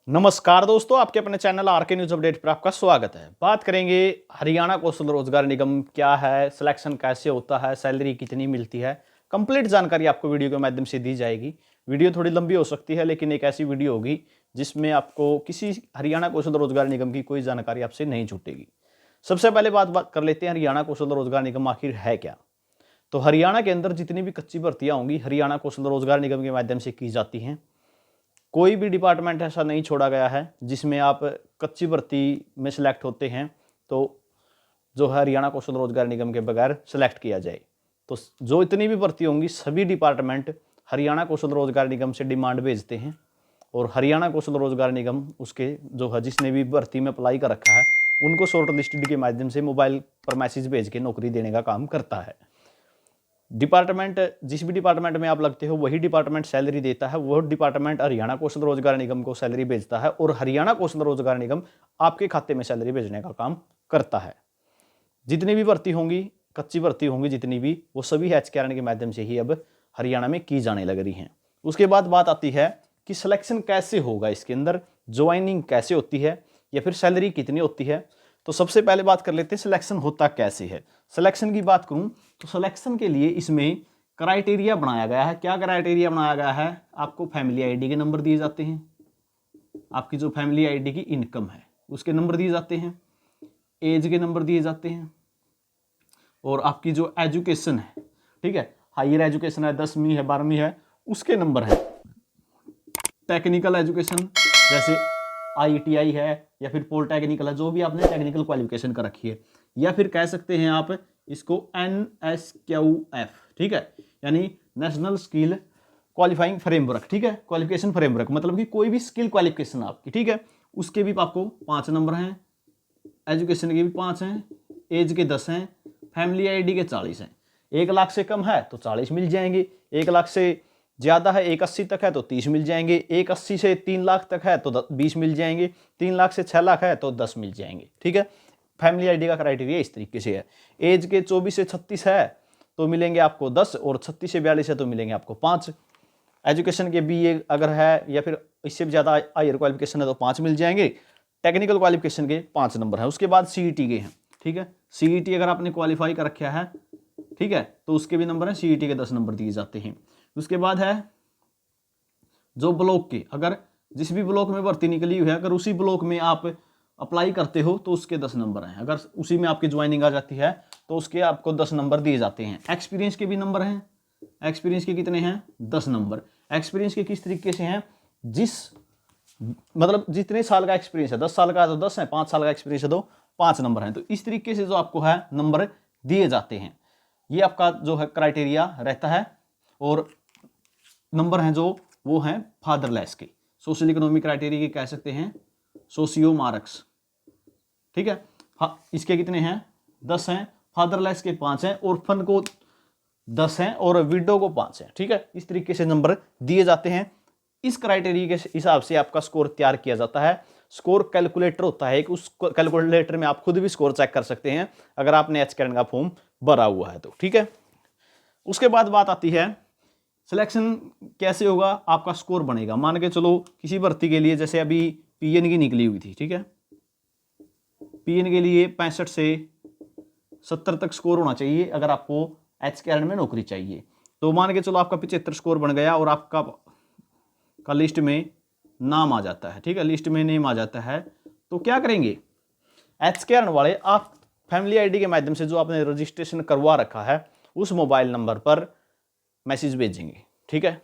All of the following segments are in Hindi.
नमस्कार दोस्तों, आपके अपने चैनल आरके न्यूज अपडेट पर आपका स्वागत है। बात करेंगे हरियाणा कौशल रोजगार निगम क्या है, सिलेक्शन कैसे होता है, सैलरी कितनी मिलती है। कंप्लीट जानकारी आपको वीडियो के माध्यम से दी जाएगी। वीडियो थोड़ी लंबी हो सकती है, लेकिन एक ऐसी वीडियो होगी जिसमें आपको किसी हरियाणा कौशल रोजगार निगम की कोई जानकारी आपसे नहीं छूटेगी। सबसे पहले बात कर लेते हैं हरियाणा कौशल रोजगार निगम आखिर है क्या। तो हरियाणा के अंदर जितनी भी कच्ची भर्तियां होंगी हरियाणा कौशल रोजगार निगम के माध्यम से की जाती हैं। कोई भी डिपार्टमेंट ऐसा नहीं छोड़ा गया है जिसमें आप कच्ची भर्ती में सिलेक्ट होते हैं तो जो है हरियाणा कौशल रोजगार निगम के बगैर सिलेक्ट किया जाए। तो जो इतनी भी भर्ती होंगी सभी डिपार्टमेंट हरियाणा कौशल रोजगार निगम से डिमांड भेजते हैं और हरियाणा कौशल रोजगार निगम उसके जो है जिसने भी भर्ती में अप्लाई कर रखा है उनको शॉर्ट लिस्टेड के माध्यम से मोबाइल पर मैसेज भेज के नौकरी देने का काम करता है। डिपार्टमेंट जिस भी डिपार्टमेंट में आप लगते हो वही डिपार्टमेंट सैलरी देता है, वो डिपार्टमेंट हरियाणा कौशल रोजगार निगम को सैलरी भेजता है और हरियाणा कौशल रोजगार निगम आपके खाते में सैलरी भेजने का काम करता है। जितनी भी भर्ती होंगी, कच्ची भर्ती होंगी जितनी भी, वो सभी HKRN के माध्यम से ही अब हरियाणा में की जाने लग रही हैं। उसके बाद बात आती है कि सिलेक्शन कैसे होगा, इसके अंदर ज्वाइनिंग कैसे होती है या फिर सैलरी कितनी होती है। तो सबसे पहले बात कर लेते हैं सिलेक्शन होता कैसे है। सिलेक्शन की बात करूं तो सिलेक्शन के लिए इसमें क्राइटेरिया बनाया गया है। क्या क्राइटेरिया बनाया गया है? आपको फैमिली आईडी के नंबर दिए जाते हैं, आपकी जो फैमिली आईडी की इनकम है उसके नंबर दिए जाते हैं, एज के नंबर दिए जाते हैं और आपकी जो एजुकेशन है, ठीक है, हायर एजुकेशन है, 10वीं है, 12वीं है, उसके नंबर है। टेक्निकल एजुकेशन जैसे ITI है या फिर पॉलिटेक्निकल है, जो भी आपने टेक्निकल क्वालिफिकेशन कर रखी है, या फिर कह सकते हैं आप इसको NSQF, ठीक है, यानी नेशनल स्किल क्वालिफाइंग फ्रेमवर्क, ठीक है, क्वालिफिकेशन फ्रेमवर्क मतलब कि कोई भी स्किल क्वालिफिकेशन आपकी, ठीक है, उसके भी आपको 5 नंबर हैं, एजुकेशन के भी 5 हैं, एज के 10 हैं, फैमिली आईडी के 40 हैं। 1 लाख से कम है तो 40 मिल जाएंगे, 1 लाख से ज़्यादा है 180 तक है तो 30 मिल जाएंगे, 180 से 3 लाख तक है तो 20 मिल जाएंगे, 3 लाख से 6 लाख है तो 10 मिल जाएंगे, ठीक है। फैमिली आईडी का क्राइटेरिया इस तरीके से है। एज के 24 से 36 है तो मिलेंगे आपको 10 और 36 से 42 है तो मिलेंगे आपको 5। एजुकेशन के BA अगर है या फिर इससे भी ज़्यादा हायर क्वालिफिकेशन है तो 5 मिल जाएंगे। टेक्निकल क्वालिफिकेशन के 5 नंबर है। उसके बाद CET के हैं, ठीक है, CET अगर आपने क्वालिफाई कर रखा है, ठीक है, तो उसके भी नंबर हैं, CET के 10 नंबर दिए जाते हैं। उसके बाद है जो ब्लॉक के, अगर जिस भी ब्लॉक में भर्ती निकली हुई है अगर उसी ब्लॉक में आप अप्लाई करते हो तो उसके 10 नंबर हैं। अगर उसी में आपकी ज्वाइनिंग आ जाती है तो उसके आपको 10 नंबर दिए जाते हैं। एक्सपीरियंस के भी नंबर हैं। एक्सपीरियंस के कितने हैं? 10 नंबर। एक्सपीरियंस के किस तरीके से हैं? मतलब जितने साल का एक्सपीरियंस है, 10 साल का है तो 10 है, 5 साल का एक्सपीरियंस है तो 5 नंबर हैं। तो इस तरीके से जो आपको है नंबर दिए जाते हैं। ये आपका जो है क्राइटेरिया रहता है। और नंबर हैं जो वो हैं फादरलेस के, सोशल इकोनॉमिक क्राइटेरिया के कह सकते हैं, सोशियो मार्क्स, ठीक है। इसके कितने हैं? 10 हैं, फादरलेस के 5 हैं, ऑर्फन को 10 हैं और विडो को 5 हैं, ठीक है। इस तरीके से नंबर दिए जाते हैं। इस क्राइटेरिया के हिसाब से आपका स्कोर तैयार किया जाता है। स्कोर कैलकुलेटर होता है एक, उस कैलकुलेटर में आप खुद भी स्कोर चेक कर सकते हैं अगर आपने HKRN का फॉर्म भरा हुआ है तो, ठीक है। उसके बाद बात आती है सिलेक्शन कैसे होगा, आपका स्कोर बनेगा। मान के चलो किसी भर्ती के लिए, जैसे अभी PN की निकली हुई थी, ठीक है, PN के लिए 65 से 70 तक स्कोर होना चाहिए अगर आपको HKRN में नौकरी चाहिए। तो मान के चलो आपका 75 स्कोर बन गया और आपका लिस्ट में नाम आ जाता है, ठीक है, लिस्ट में नेम आ जाता है, तो क्या करेंगे HKRN वाले, आप फैमिली आईडी के माध्यम से जो आपने रजिस्ट्रेशन करवा रखा है उस मोबाइल नंबर पर मैसेज भेजेंगे, ठीक है।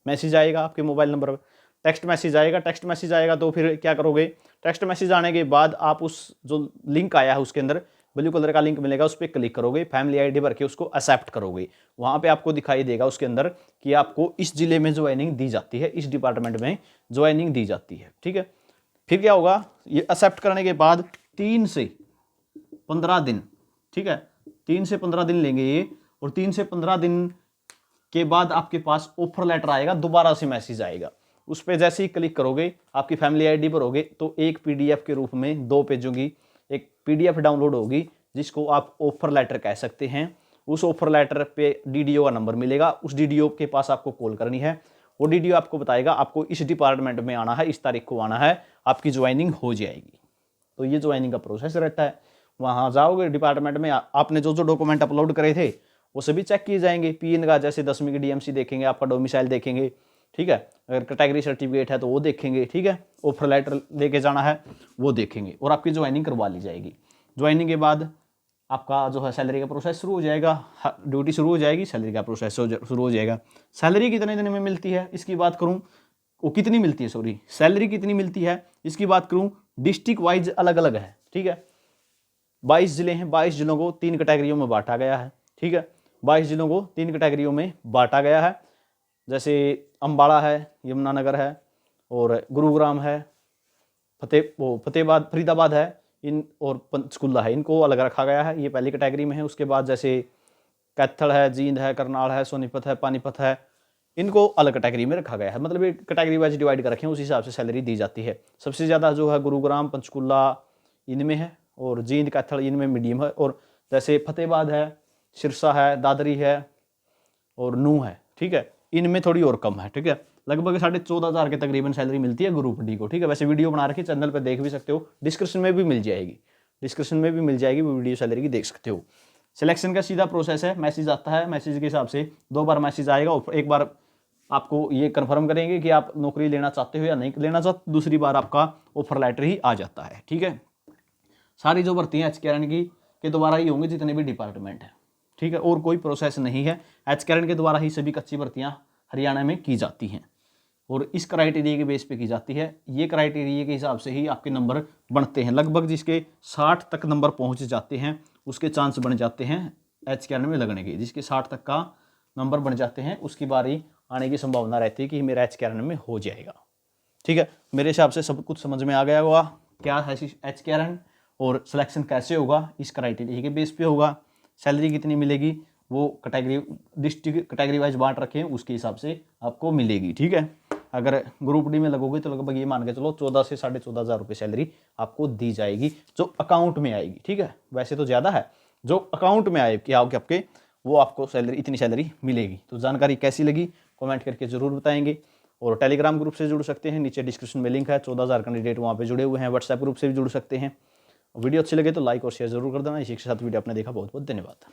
मैसेज आएगा आपके मोबाइल नंबर पर, टेक्स्ट मैसेज आएगा। टेक्स्ट मैसेज आएगा तो फिर क्या करोगे, टेक्स्ट मैसेज आने के बाद आप उस जो लिंक आया है उसके अंदर ब्लू कलर का लिंक मिलेगा, उस पर क्लिक करोगे, फैमिली आईडी भर के उसको एक्सेप्ट करोगे। वहाँ पे आपको दिखाई देगा उसके अंदर कि आपको इस जिले में ज्वाइनिंग दी जाती है, इस डिपार्टमेंट में ज्वाइनिंग दी जाती है, ठीक है। फिर क्या होगा, ये एक्सेप्ट करने के बाद 3 से 15 दिन, ठीक है, 3 से 15 दिन लेंगे ये, और 3 से 15 दिन के बाद आपके पास ऑफर लेटर आएगा, दोबारा से मैसेज आएगा। उस पर जैसे ही क्लिक करोगे, आपकी फैमिली आईडी भरोगे तो एक PDF के रूप में 2 पेजों की एक PDF डाउनलोड होगी जिसको आप ऑफर लेटर कह सकते हैं। उस ऑफर लेटर पे DDO का नंबर मिलेगा, उस DDO के पास आपको कॉल करनी है। ODDO आपको बताएगा आपको इस डिपार्टमेंट में आना है, इस तारीख को आना है, आपकी ज्वाइनिंग हो जाएगी। तो ये ज्वाइनिंग का प्रोसेस रहता है। वहाँ जाओगे डिपार्टमेंट में, आपने जो जो डॉक्यूमेंट अपलोड करे थे वो सभी चेक किए जाएंगे। PN का जैसे 10वीं की DMC देखेंगे, आपका डोमिसाइल देखेंगे, ठीक है। अगर कैटेगरी सर्टिफिकेट है तो वो देखेंगे, ठीक है। ऑफर लेटर लेके जाना है वो देखेंगे और आपकी ज्वाइनिंग करवा ली जाएगी। ज्वाइनिंग के बाद आपका जो है सैलरी का प्रोसेस शुरू हो जाएगा, ड्यूटी शुरू हो जाएगी, सैलरी का प्रोसेस शुरू हो जाएगा। सैलरी कितने दिन में मिलती है इसकी बात करूँ, वो कितनी मिलती है, सॉरी, सैलरी कितनी मिलती है इसकी बात करूँ, डिस्ट्रिक्ट वाइज अलग अलग है, ठीक है। 22 जिले हैं, 22 जिलों को 3 कैटेगरियों में बांटा गया है, ठीक है। 22 जिलों को 3 कैटेगरियों में बांटा गया है। जैसे अम्बाड़ा है, यमुनानगर है और गुरुग्राम है, फतेहाबाद फरीदाबाद है, इन और पंचकुला है, इनको अलग रखा गया है, ये पहली कैटेगरी में है। उसके बाद जैसे कैथल है, जींद है, करनाल है, सोनीपत है, पानीपत है, इनको अलग कैटेगरी में रखा गया है। मतलब ये कैटेगरी वाइज डिवाइड कर रखे हैं, उस हिसाब से सैलरी दी जाती है। सबसे ज़्यादा जो है गुरुग्राम, पंचकुला इनमें है और जींद, कैथल इनमें मीडियम है। और जैसे फतेहाबाद है, सिरसा है, दादरी है और नूह है, ठीक है, इनमें थोड़ी और कम है, ठीक है। लगभग 14,500 के तकरीबन सैलरी मिलती है ग्रुप डी को, ठीक है। वैसे वीडियो बना रखी, चैनल पर देख भी सकते हो, डिस्क्रिप्शन में भी मिल जाएगी, डिस्क्रिप्शन में भी मिल जाएगी, वो वीडियो सैलरी की देख सकते हो। सिलेक्शन का सीधा प्रोसेस है, मैसेज आता है, मैसेज के हिसाब से 2 बार मैसेज आएगा और एक बार आपको ये कंफर्म करेंगे कि आप नौकरी लेना चाहते हो या नहीं लेना चाहते, दूसरी बार आपका ऑफर लेटर ही आ जाता है, ठीक है। सारी जो भर्तियाँ HKRN की के द्वारा ही होंगी, जितने भी डिपार्टमेंट है, ठीक है, और कोई प्रोसेस नहीं है। HKRN के द्वारा ही सभी कच्ची भर्तियाँ हरियाणा में की जाती हैं और इस क्राइटेरिया के बेस पे की जाती है। ये क्राइटेरिया के हिसाब से ही आपके नंबर बनते हैं। लगभग जिसके 60 तक नंबर पहुंच जाते हैं उसके चांस बन जाते हैं HKRN में लगने के। जिसके 60 तक का नंबर बन जाते हैं उसकी बारी आने की संभावना रहती है कि मेरा HKRN में हो जाएगा, ठीक है। मेरे हिसाब से सब कुछ समझ में आ गया होगा क्या है HKRN और सिलेक्शन कैसे होगा, इस क्राइटेरिया के बेस पे होगा। सैलरी कितनी मिलेगी वो कैटेगरी डिस्ट्रिक्ट कैटेगरी वाइज बांट रखे हैं, उसके हिसाब से आपको मिलेगी, ठीक है। अगर ग्रुप डी में लगोगे तो लगभग ये मान के चलो 14 से 14,500 रुपये सैलरी आपको दी जाएगी, जो अकाउंट में आएगी, ठीक है। वैसे तो ज़्यादा है, जो अकाउंट में आए क्या हो कि आपके वो आपको सैलरी, इतनी सैलरी मिलेगी। तो जानकारी कैसी लगी कमेंट करके ज़रूर बताएंगे और टेलीग्राम ग्रुप से जुड़ सकते हैं, नीचे डिस्क्रिप्शन में लिंक है, 14,000 कैंडिडेट वहाँ पे जुड़े हुए हैं। व्हाट्सएप ग्रुप से भी जुड़ सकते हैं। वीडियो अच्छी लगे तो लाइक और शेयर जरूर कर देना। इसी के साथ वीडियो आपने देखा, बहुत बहुत धन्यवाद।